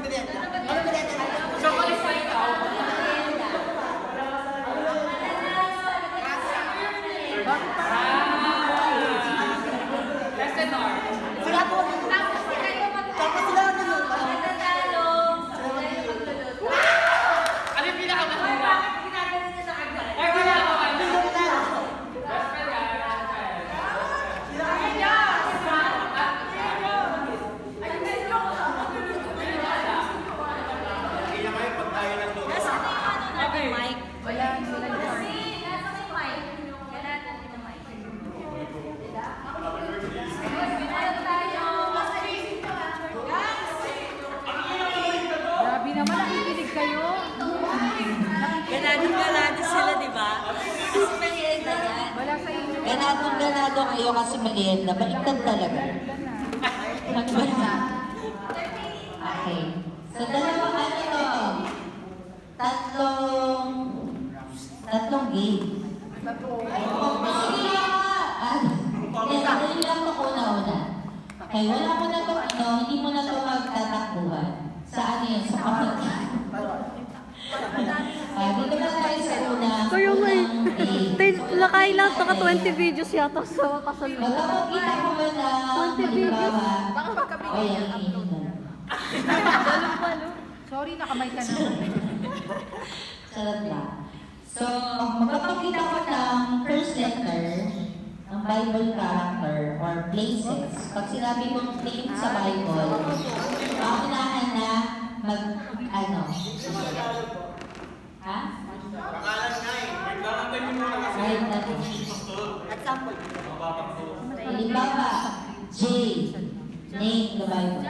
Chocolate pa ikaw. Tesenor. Sila po. Tapos sila ang nunod. Ano yung pinakamahirap? Ay, wala ako. Best friend yan. Grabe naman, nakikinig kayo. Ganado sila, di ba? Kasi maliit na yan. Wala sa inyo. Ganado kayo kasi maliit na. Baliktad talaga. Okay. So, dalawang ano to? Tatlong game. Sige nga! Dali lang ito una-una. Okay, wala mo na ito, hindi mo na ito magtatakbuhan. Sa ano yun? Sa kapatid. Dito na tayo sa una. Kayo nga eh. game. Lakay lang, taka 20 videos yata sa kasalunod. Magkakita ko ba na 20 videos. Baka magkabigay o yan, ng upload. Sorry, nakamay ka naman. Sarap lang. So, magpapakita ko ng first letter ng Bible character or places. Pag sinabi kong name sa Bible, paunahan na ano? Ha? Pangalan nga eh. Wait lang, antay mo muna kasi. Right na. At sample. Halimbawa, J. Name the Bible.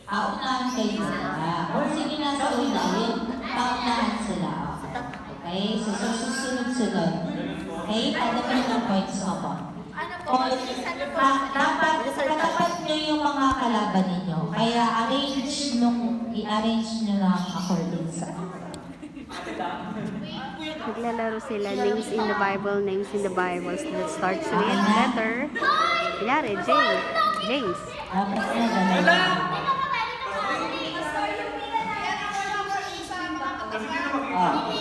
Paunahan kayo na. Or sige na sa una, yun. Paunahan sila. Okay? So, susunod-sunod. Okay? Para kayo ng points mo po. Dapat katapat nyo yung mga kalaban ninyo. Kaya i-arrange nyo lang according sa Naglalaro sila, names in the Bible, names in the Bible. So that starts with letter. Kunyari, James. dapat na ganun. Ah.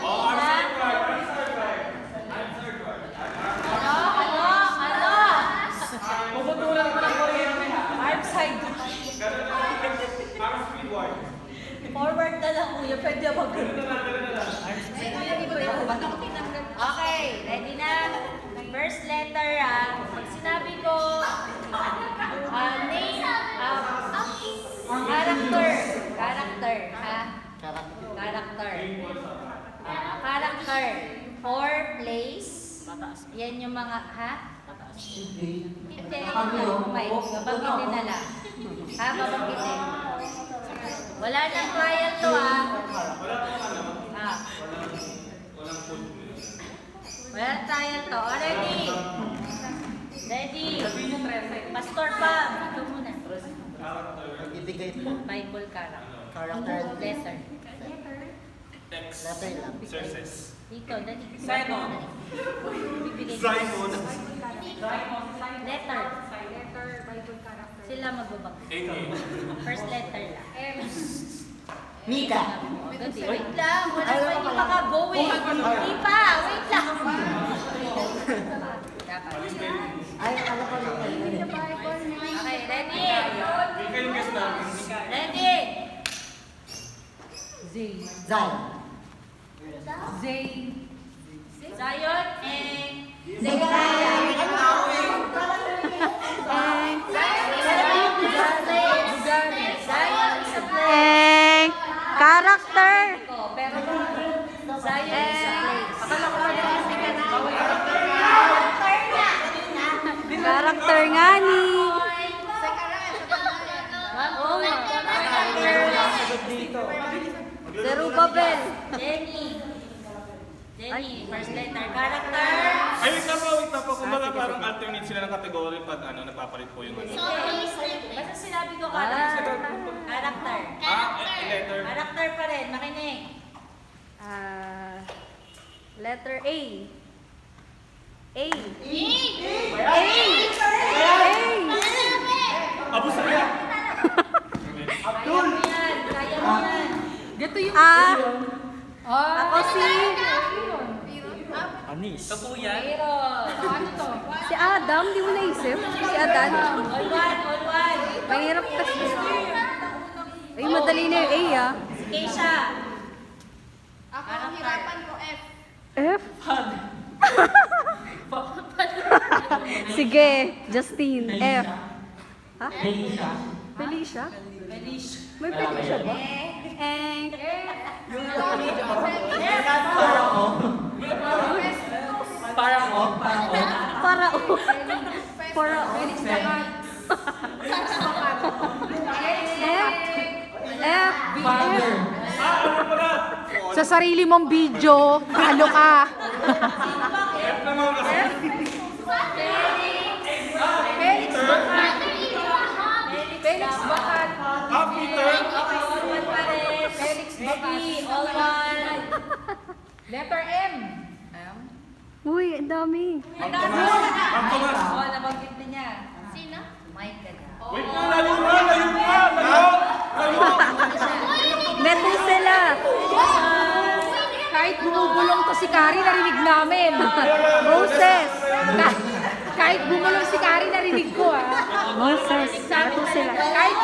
Oh, answer card. Answer card. Answer card. Puputulan ko ng kuryente ha. Arm side. Ganun na. Parang speedward. Forward na lang, kuya. Pwede ako Ganun na lang. Okay, ready na? First letter pag sinabi ko name, character, ha? Character, for place, yan yung mga, ha? Hindi, babanggitin na lang. Ha, babanggitin. Wala nang trial to, ha? Walang trial to. Oh, ready? Ready? Pastor pa. Ito muna. Bible character. Letter. Text. Sources. Dito, dali. Simon. Bibigay ko. Simon. Letter. Bible character. Sila magbabag. A. First letter lang. Mika. Wait lang. Wala pa. Hindi pa ka going. Hindi pa. Wait lang. Dapat. Ay, ano pa lang. Okay, ready? Ika yung guest namin. Ready? Zay. Zion and... Zekaraya. Zion is a place. And character. Pero Zion is a place. Character nga ni. Zerubbabel. Jenny, first letter. Character. Ay, wait na po. Kumbaga parang alternate sila ng category pag nagpapalit po yung ano. Basta sinabi ko character. Character. Letter. Character pa rin. Makinig. Letter A. A. Abu Saya. Kaya mo yan. Kaya mo yan. Dito yung... A. Ako si... Ito po yan. Ano to? Si Adam, di mo naisip? Si Adan. All one. Mahirap kasi. Ay, madali na yung A, ah. Keisha. Ako, ang hirapan ko F. F? Sige, Justine. F. Ha? Felicia? May Felicia ba? Para ko. Para o. Para o. F. Father. Sa sarili mong video, talo ka. F naman kasi. Felix Bacal. Felix Bacal. Peter. All one pa rin. Felix Bacal. All one. Letter M. Uy, ang dami. Ma'am Tomas. Oh, nabanggit na niya. Sino? Mike ka na. Wait na, layo na, layo na, layo. Methuselah. Kahit bumubulong to si Kari, narinig namin. Moses. Kahit bumulong si Kari, narinig ko Moses. Methuselah. Kahit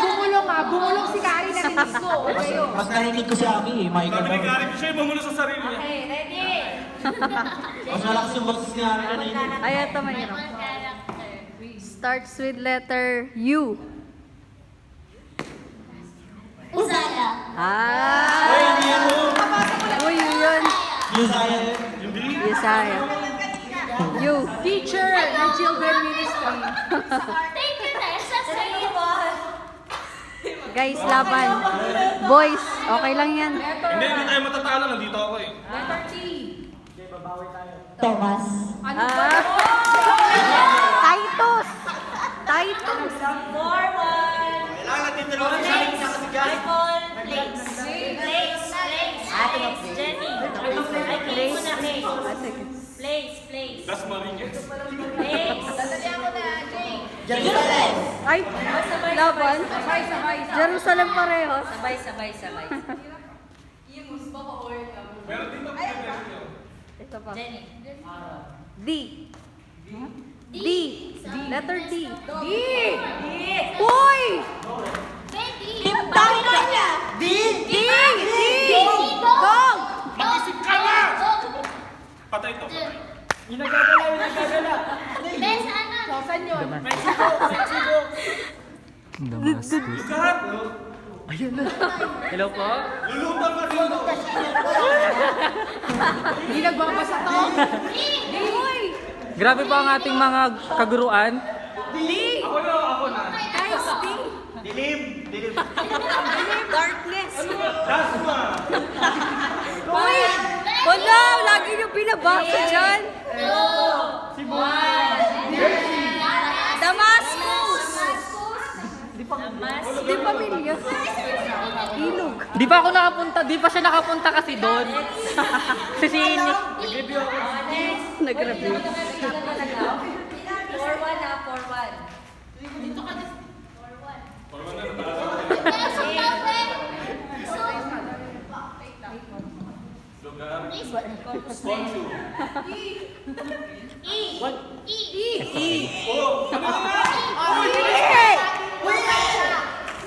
bumulong si Kari, narinig ko. Okay, yun. Mas narinig ko si Ami eh, Michael. Sabi ni Gary, siya yung mamulo sa sarili niya. Okay, ready? Mas malakas yung boses ni Ami na narinig. Ay, ito mahirap. Starts with letter U. Usala. Ah! Uy, yun. Yusaya yun. Yesaya. U. Teacher ng Children Ministry. Thank you, Tessa. Say what? Guys, laban. Boys, okay lang yan. Hindi tayo matatalo, nandito ako eh. Letter T. Thomas. Ano ba? Titus! Titus! Forward. Kailangan natin dalawang Place. Michael. Place. Place. Jenny. Ay, Kay muna, Kay. Ah, sige. Place. Das Marines. Place. Jerusalem. Ay, laban. Sabay. Jerusalem parehos. Sabay. Meron dito. Ito pa. Jenny. D. D. Letter D. D. Uy! Ding! Dog! Mag-isip ka na! Patay to, patay. So, saan yun? Lugar! Hello po? Lulutang ka dito! Hindi nagbabasa to? Uy! Grabe po ang ating mga kaguruan. Ako na. Guys, D. Dilim! Darkness. Dasma! Uy! Wala! Lagi niyo binabasa dyan. Damascus! Di pamilya. Ilog. Di pa ako nakapunta, di pa siya nakapunta kasi doon. Si Nick. Nag-review. Forward. Lugar.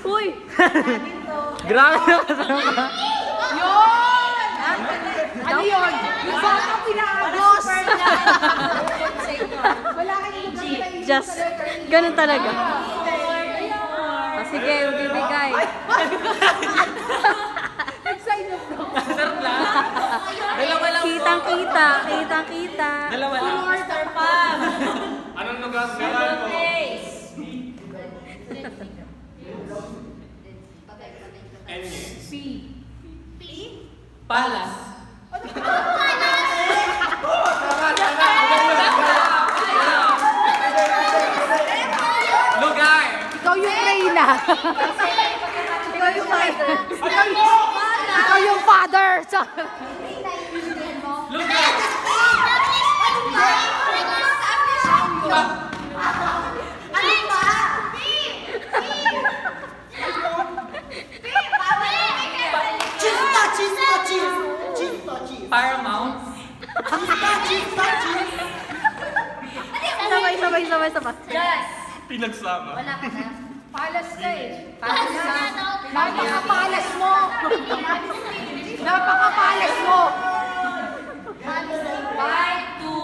Uy! Grabe naman. Ano yun? Yung baka pinaagos. Wala kang lugar na Just, ganun talaga. Sige, bibigay. Sign of no. Dalawa lang po. Kitang-kita. Dalawa lang. Mr. Pam. Anong lugar? Meron ko. Place. Palas. Lugar. Ikaw yung Reyna. Ikaw yung fighter. Ikaw yung father. Lugar. Paramount. Sabay. Pinagsama. Wala ka na. Palas ka eh. Palas ka. Napakapalas mo. Napakapalas mo. 5, 2.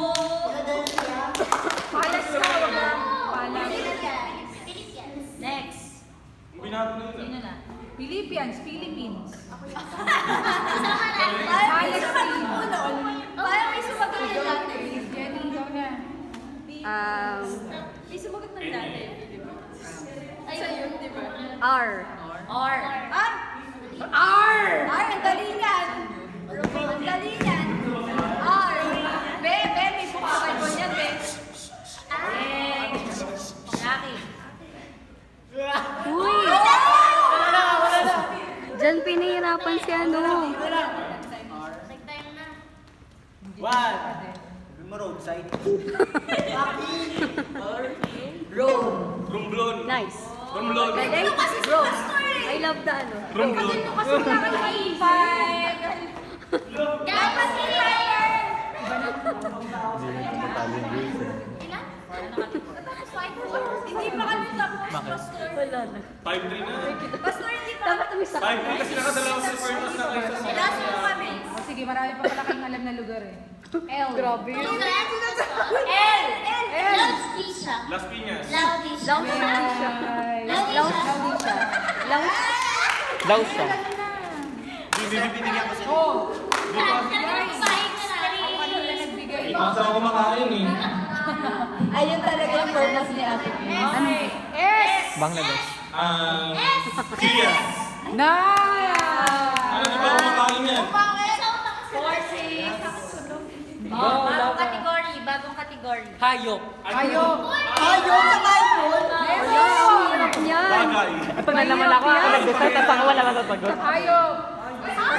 Palas ka. Palas. Next. Binago na yun. Sino na? Philippines. Philippines. Palas ka. Parang may sumagot na dati. Jenny, ikaw na. May sumagot na dati. R. Or. R! Ang dali niyan. Ang dali niyan. Or. Be, may buka kayo niyan, be. Jackie. Uy! Diyan pinahirapan si ano. One. Roadside. Rumblon. Nice. Rumblon. Galing. Rose. I love the ano. Rumblon. Dapat hindi pa kami tapos, Pastor. Wala na. 5-3 na. Pastor, hindi pa. Dapat may sa 5-3 kasi nakadalawa si Fergus na kayo sa Last mo kami. O sige, marami pa pala kayong alam na lugar eh. L. Grabe yun. L. Las Piñas. Lausisha. Lausa. Binigyan ko sila. Oh. Ang sarap kumakain eh. Ayun talaga yung purpose ni Ate Pia. S. Bangladesh. Kia. Nice! Ano di ba kumakain yan? Bagong category. Hayop. Hayop. Hirap niyan. Bagay. Pag nalaman ako, ako nag-decide at ako wala masasagot. Hayop.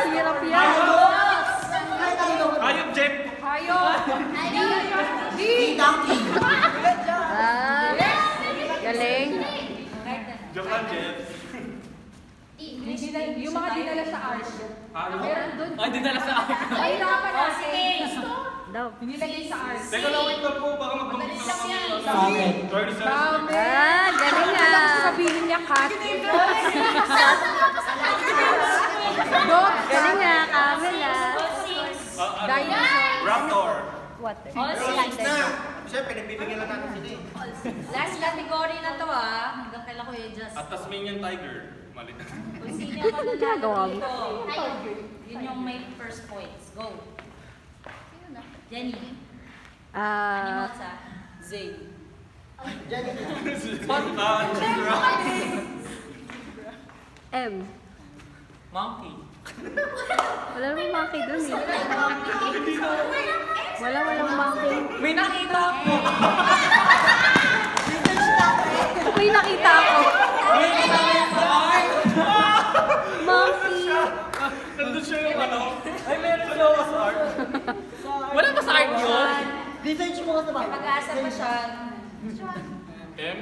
Hirap yan. Ayun, Jeff. Hayop. D. Galing. Joke lang, Jeff. Yung mga dinala sa art. Meron dun. Ay, dinala sa akin. Mahirapan natin. Daw. Nilagay sa art. Teka lang, wait lang po. Baka magpapit na kami. Sa akin. 30 seconds. Galing Alam ah. ko sabihin niya, cat. Dog. Galing ah, Camila. Dinosaur. Raptor. Water. All six. Siyempre, nagbibigyan lang natin sila eh. Last category na to hanggang kailan ko yung just. At Tasmanian Tiger. Mali. Kung sino yung Ginagawa mo. mananalo dito, yun yung may first points. Go. Jenny. Animals Zane. M. Monkey. Wala namang monkey dun eh. Walang monkey. May nakita ko. May nakita ako. May nakita sa art. Monkey. Nandun siya yung ano. Ay, meron siya sa art. Wala ba sa art yun? Research mo ka May pag-asa pa siya. M?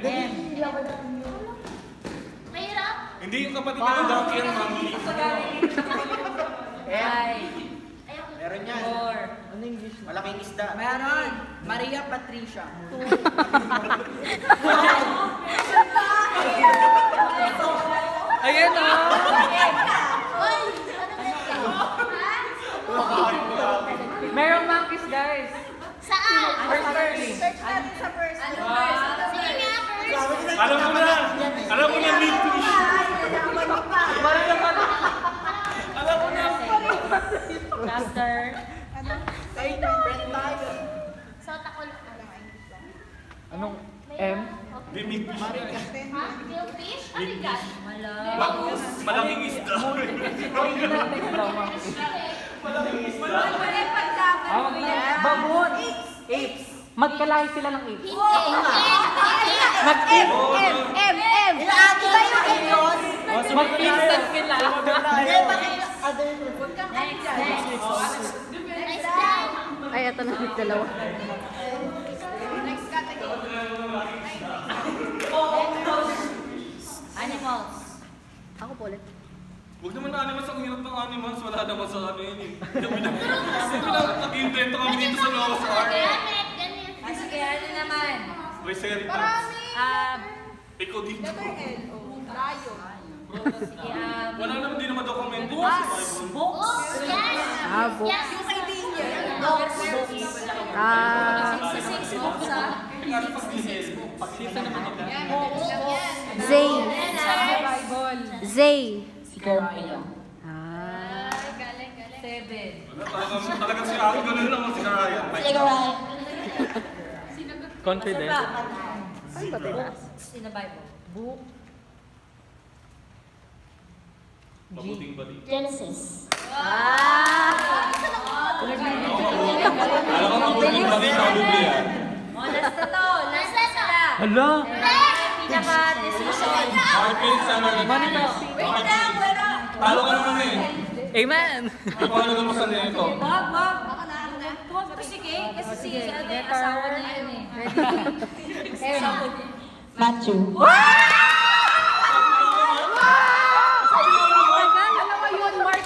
Mahirap. Hindi yung kapatid ko ng donkey ang monkey. Five. Meron yan. Four. Malaking isda. Meron. Maria Patricia. Ayan o. Merong monkeys, guys. Saan? Search natin sa first. Ano first? Sige nga first. Alam mo na. Alam mo na, meat fish. Alam mo na. Chapter. So, takol. Anong M? May meat fish. Killfish? Ano yan? Malaking isda. Baboon. Apes. Magkalahi sila ng apes. M. Mag-instant sila. Next. Ay, ito na dalawa. Animals. Ako po ulit. Huwag naman na animals, ang hirap ng animals, wala naman sa ano yun eh. Kami nag-invento kami dito sa Noah's Ark. Ah, sige, ano naman? Triceratops. Ikaw dito. Layo. Sige, Wala naman, di naman documented yun sa Bible. books. Ah, books. Yung kay Daniel. Books. Ah, 66 books, ah. Pagsisa naman ito. Zay. Zay. Si Carmelo. Ah. 7. Talagang si Aki, ganun lang si Ryan. Sige, Ryan. Confident. Ano ba diba? Books in the Bible. Book. Mabuting bali. Genesis. Alam ko mabuting bali sa Biblia. Oh, last na to. Last na sila. Hala! Pinaka-decision. Bakit Felix ano? Talo ka naman eh. Amen! Ipahalaga mo sa nito. Wag. Tuwag ko sige. Kasi si ano eh, asawa na yun eh. Matthew.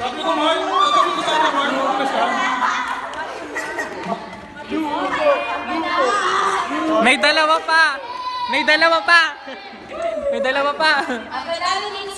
Sabi ko, Mark. Sabi ko sana, Mark. Ano siya? May dalawa pa! May dalawa pa! May dalawa pa! Ang namin